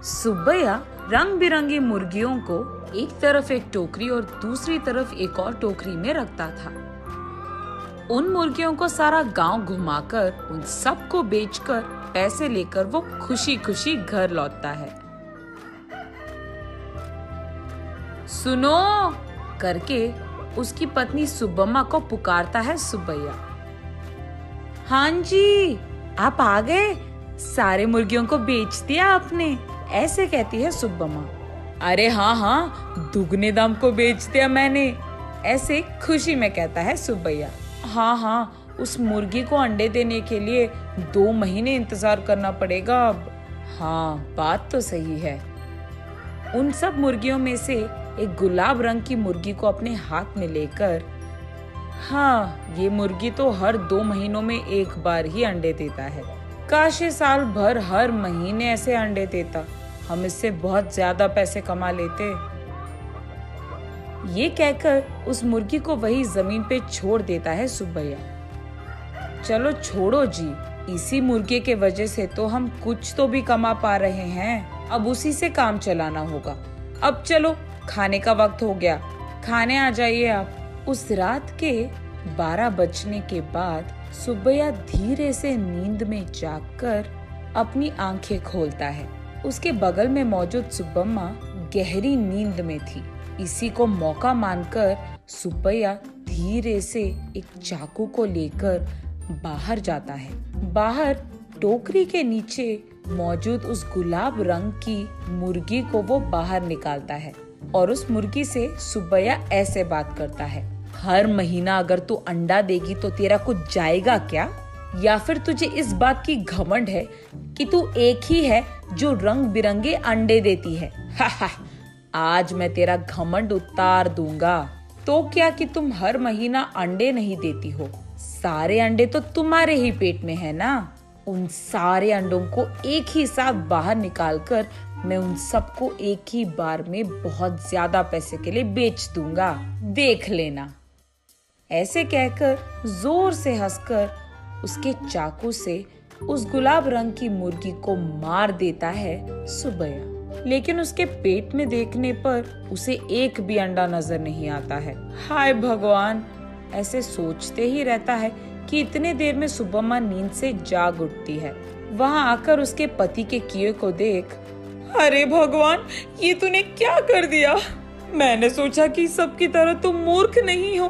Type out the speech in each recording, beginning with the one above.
सुब्बैया रंग बिरंगी मुर्गियों को एक तरफ एक टोकरी और दूसरी तरफ एक और टोकरी में रखता था। उन मुर्गियों को सारा गांव घुमाकर उन सबको बेचकर पैसे लेकर वो खुशी खुशी घर लौटता है। सुनो करके उसकी पत्नी सुब्बम्मा को पुकारता है सुब्बैया। हाँ जी, आप आ गए, सारे मुर्गियों को बेच दिया आपने, ऐसे कहती है सुब्बम्मा। अरे हाँ, दुगने दाम को बेच दिया मैंने, ऐसे खुशी में कहता है सुब्बैया। हाँ, उस मुर्गी को अंडे देने के लिए 2 महीने इंतजार करना पड़ेगा अब। हाँ, बात तो सही है। उन सब मुर्गियों में से एक गुलाब रंग की मुर्गी को अपने हाथ में लेकर, हाँ, ये मुर्गी तो हर 2 महीनों में एक बार ही अंडे देता है। काश ये साल भर हर महीने ऐसे अंडे देता, हम इससे बहुत ज्यादा पैसे कमा लेते। ये कहकर उस मुर्गी को वही जमीन पे छोड़ देता है सुब्बैया। चलो छोड़ो जी, इसी मुर्गे के वजह से तो हम कुछ तो भी कमा पा रहे हैं, अब उसी से काम चलाना होगा। अब चलो, खाने का वक्त हो गया, खाने आ जाइए आप। उस रात के 12 बजने के बाद सुब्बैया धीरे से नींद में जागकर अपनी आंखें खोलता है। उसके बगल में मौजूद सुब्बम्मा गहरी नींद में थी। इसी को मौका मानकर सुब्बैया धीरे से एक चाकू को लेकर बाहर जाता है। बाहर टोकरी के नीचे मौजूद उस गुलाब रंग की मुर्गी को वो बाहर निकालता है और उस मुर्गी से सुब्बैया ऐसे बात करता है। हर महीना अगर तू अंडा देगी तो तेरा कुछ जाएगा क्या? या फिर तुझे इस बात की घमंड है कि तू एक ही है जो रंग बिरंगे अंडे देती है? आज मैं तेरा घमंड उतार दूंगा। तो क्या कि तुम हर महीना अंडे नहीं देती हो, सारे अंडे तो तुम्हारे ही पेट में है ना। उन सारे अंडों को एक ही साथ बाहर निकालकर मैं उन सबको एक ही बार में बहुत ज्यादा पैसे के लिए बेच दूंगा, देख लेना। ऐसे कहकर जोर से हंसकर उसके चाकू से उस गुलाब रंग की मुर्गी को मार देता है सुब्बैया। लेकिन उसके पेट में देखने पर उसे एक भी अंडा नजर नहीं आता है। हाय भगवान, ऐसे सोचते ही रहता है कि इतने देर में सुब्बम्मा नींद से जाग उठती है। वहाँ आकर उसके पति के किए को देख, अरे भगवान, ये तूने क्या कर दिया? मैंने सोचा कि सबकी तरह तुम मूर्ख नहीं हो,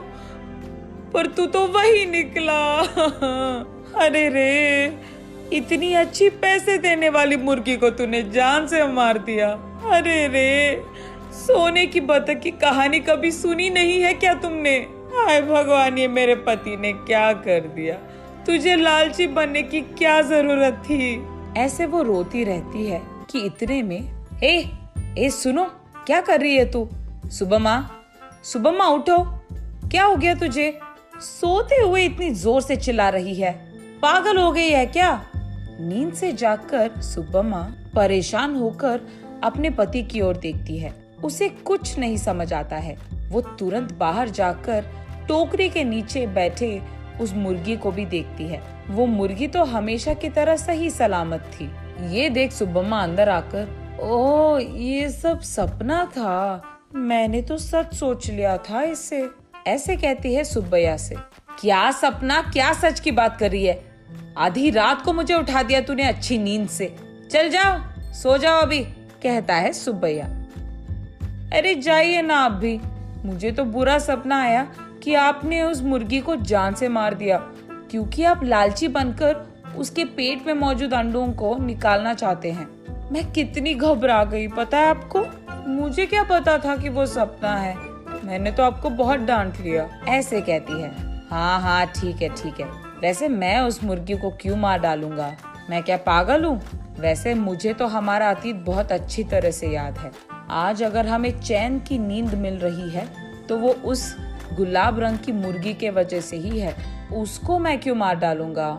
पर तू तो वही निकला। अरे रे, इतनी अच्छी पैसे देने वाली मुर्गी को तूने जान से मार दिया। अरे रे, सोने की बतख की कहानी कभी सुनी नहीं है क्या तुमने? हाय भगवान, ये मेरे पति ने क्या कर दिया? तुझे लालची बनने की क्या जरूरत थी? ऐसे वो रोती रहती है कि इतने में ए सुनो, क्या कर रही है तू? सुब्बम्मा उठो, क्या हो गया तुझे? सोते हुए इतनी जोर से चिल्ला रही है, पागल हो गई है क्या? नींद से जागकर सुब्बम्मा परेशान होकर अपने पति की ओर देखती है। उसे कुछ नहीं समझ आता है। वो तुरंत बाहर जाकर टोकरी के नीचे बैठे उस मुर्गी को भी देखती है। वो मुर्गी तो हमेशा की तरह सही सलामत थी। ये देख सुब्बम्मा अंदर आकर, ओह, ये सब सपना था, मैंने तो सच सोच लिया था इससे, ऐसे कहती है सुब्बैया से। क्या सपना, क्या सच की बात कर रही है? आधी रात को मुझे उठा दिया तूने अच्छी नींद से। चल जाओ, सो जाओ अभी, कहता है सुब्बैया। अरे जाइए ना आप भी, मुझे तो बुरा सपना आया कि आपने उस मुर्गी को जान से मार दिया, क्योंकि आप लालची बनकर उसके पेट में मौजूद अंडों को निकालना चाहते हैं। मैं कितनी घबरा गई पता है आपको? मुझे क्या पता था कि वो सपना है, मैंने तो आपको बहुत डांट लिया, ऐसे कहती है। हाँ, ठीक है। वैसे मैं उस मुर्गी को क्यों मार डालूंगा? मैं क्या पागल हूँ? वैसे मुझे तो हमारा अतीत बहुत अच्छी तरह से याद है। आज अगर हमें चैन की नींद मिल रही है तो वो उस गुलाब रंग की मुर्गी के वजह से ही है। उसको मैं क्यों मार डालूंगा?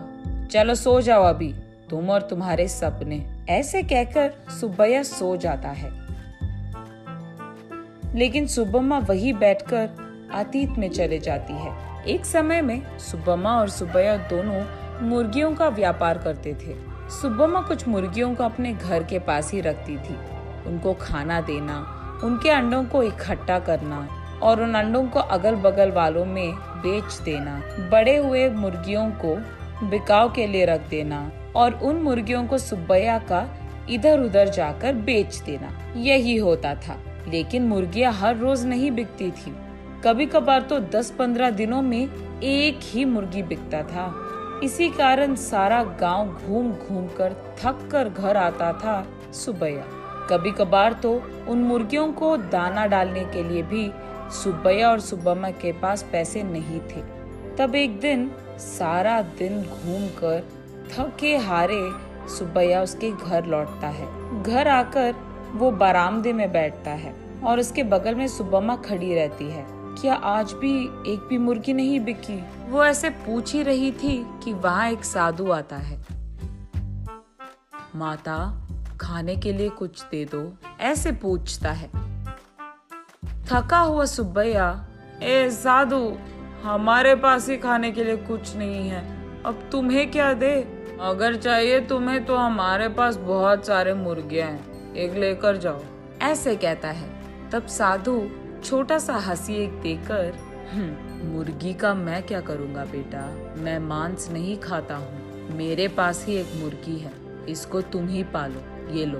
चलो सो जाओ अभी, तुम और तुम्हारे सपने। ऐसे कहकर सुब्बैया सो जाता है। लेकिन सुब्बम्मा वही बैठकर अतीत में चले जाती है। एक समय में सुब्बम्मा और सुब्बैया दोनों मुर्गियों का व्यापार करते थे। सुब्बम्मा कुछ मुर्गियों को अपने घर के पास ही रखती थी। उनको खाना देना, उनके अंडों को इकट्ठा करना और उन अंडों को अगल बगल वालों में बेच देना, बड़े हुए मुर्गियों को बिकाव के लिए रख देना और उन मुर्गियों को सुब्बैया का इधर उधर जाकर बेच देना, यही होता था। लेकिन मुर्गियां हर रोज नहीं बिकती थी। कभी कभार तो 10-15 दिनों में एक ही मुर्गी बिकता था। इसी कारण सारा गांव घूम घूम कर थक कर घर आता था सुब्बैया। कभी कभार तो उन मुर्गियों को दाना डालने के लिए भी सुब्बैया और सुब्बम्मा के पास पैसे नहीं थे। तब एक दिन सारा दिन घूमकर थके हारे सुब्बैया उसके घर लौटता है। घर आकर वो बरामदे में बैठता है और उसके बगल में सुब्बम्मा खड़ी रहती है। क्या आज भी एक भी मुर्गी नहीं बिकी? वो ऐसे पूछ ही रही थी कि वहाँ एक साधु आता है। माता, खाने के लिए कुछ दे दो, ऐसे पूछता है। थका हुआ सुब्बैया, ए साधु, हमारे पास ही खाने के लिए कुछ नहीं है, अब तुम्हें क्या दे? अगर चाहिए तुम्हें तो हमारे पास बहुत सारे मुर्गियां हैं, एक लेकर जाओ, ऐसे कहता है। तब साधु छोटा सा हंसी एक देकर, मुर्गी का मैं क्या करूँगा बेटा, मैं मांस नहीं खाता हूँ, मेरे पास ही एक मुर्गी है, इसको तुम ही पालो, ये लो।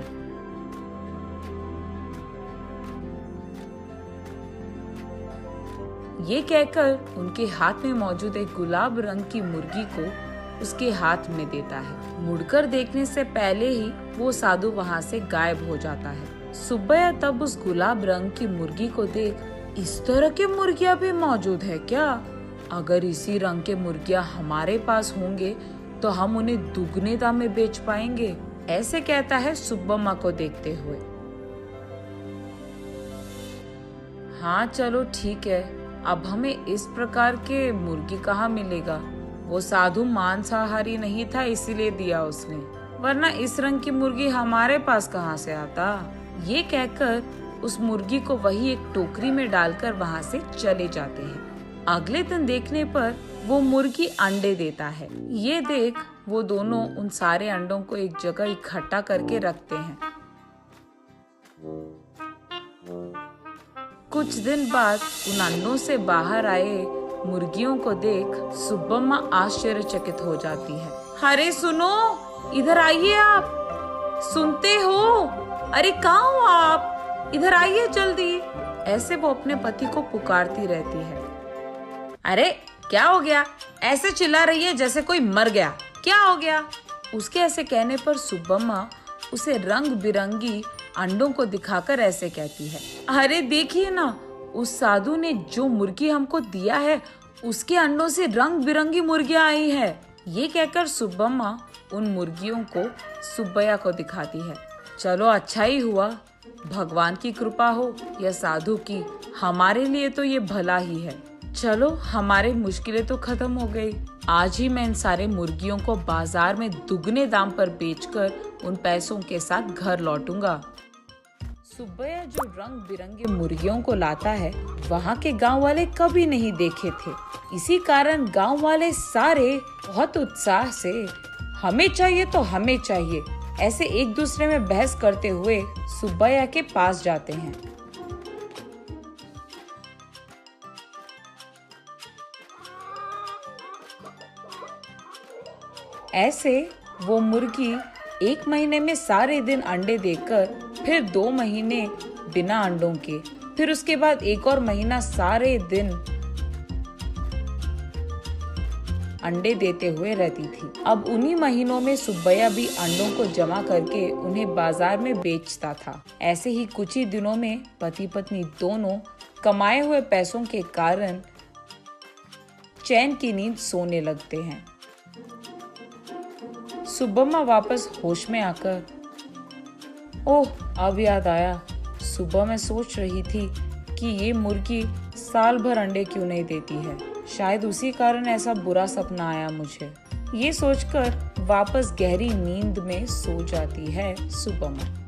ये कहकर उनके हाथ में मौजूद एक गुलाब रंग की मुर्गी को उसके हाथ में देता है। मुड़कर देखने से पहले ही वो साधु वहाँ से गायब हो जाता है। सुब्बैया तब उस गुलाब रंग की मुर्गी को देख, इस तरह की मुर्गियां भी मौजूद है क्या? अगर इसी रंग के मुर्गियां हमारे पास होंगे तो हम उन्हें दुगने दाम में बेच पाएंगे, ऐसे कहता है सुब्बम्मा को देखते हुए। हाँ चलो ठीक है, अब हमें इस प्रकार के मुर्गी कहाँ मिलेगा? वो साधु मांसाहारी नहीं था इसीलिए दिया उसने, वरना इस रंग की मुर्गी हमारे पास कहाँ से आता? ये कहकर उस मुर्गी को वही एक टोकरी में डालकर वहाँ से चले जाते हैं। अगले दिन देखने पर वो मुर्गी अंडे देता है। ये देख वो दोनों उन सारे अंडों को एक जगह इकट्ठा करके रखते हैं। कुछ दिन बाद उन अंडों से बाहर आए मुर्गियों को देख सुब्बम्मा आश्चर्यचकित हो जाती है। अरे सुनो, इधर आइए आप, सुनते हो? अरे कहाँ हो आप? इधर आइए जल्दी, ऐसे वो अपने पति को पुकारती रहती है। अरे क्या हो गया? ऐसे चिल्ला रही है जैसे कोई मर गया, क्या हो गया? उसके ऐसे कहने पर सुब्बम्मा उसे रंग बिरंगी अंडों को दिखाकर ऐसे कहती है, अरे देखिए ना, उस साधु ने जो मुर्गी हमको दिया है उसके अंडों से रंग बिरंगी मुर्गियां आई है। ये कहकर सुब्बम्मा उन मुर्गियों को सुब्बैया को दिखाती है। चलो अच्छा ही हुआ, भगवान की कृपा हो या साधु की, हमारे लिए तो ये भला ही है। चलो हमारी मुश्किलें तो खत्म हो गई। आज ही मैं इन सारे मुर्गियों को बाजार में दुगने दाम पर बेचकर उन पैसों के साथ घर लौटूंगा। सुब्बैया जो रंग बिरंगे मुर्गियों को लाता है वहाँ के गांव वाले कभी नहीं देखे थे। इसी कारण गांव वाले सारे बहुत उत्साह से हमें चाहिए तो हमें चाहिए ऐसे एक दूसरे में बहस करते हुए सुब्बैया के पास जाते हैं। ऐसे वो मुर्गी 1 महीने में सारे दिन अंडे देकर, फिर 2 महीने बिना अंडों के, फिर उसके बाद 1 और महीना सारे दिन अंडे देते हुए रहती थी। अब उन्हीं महीनों में सुब्बैया भी अंडों को जमा करके उन्हें बाजार में बेचता था। ऐसे ही कुछ ही दिनों में पति पत्नी दोनों कमाए हुए पैसों के कारण चैन की नींद सोने लगते हैं। सुब्बम्मा वापस होश में आकर, ओह अब याद आया, सुबह मैं सोच रही थी कि ये मुर्गी साल भर अंडे क्यों नहीं देती है, शायद उसी कारण ऐसा बुरा सपना आया मुझे। ये सोचकर वापस गहरी नींद में सो जाती है सुब्बम्मा।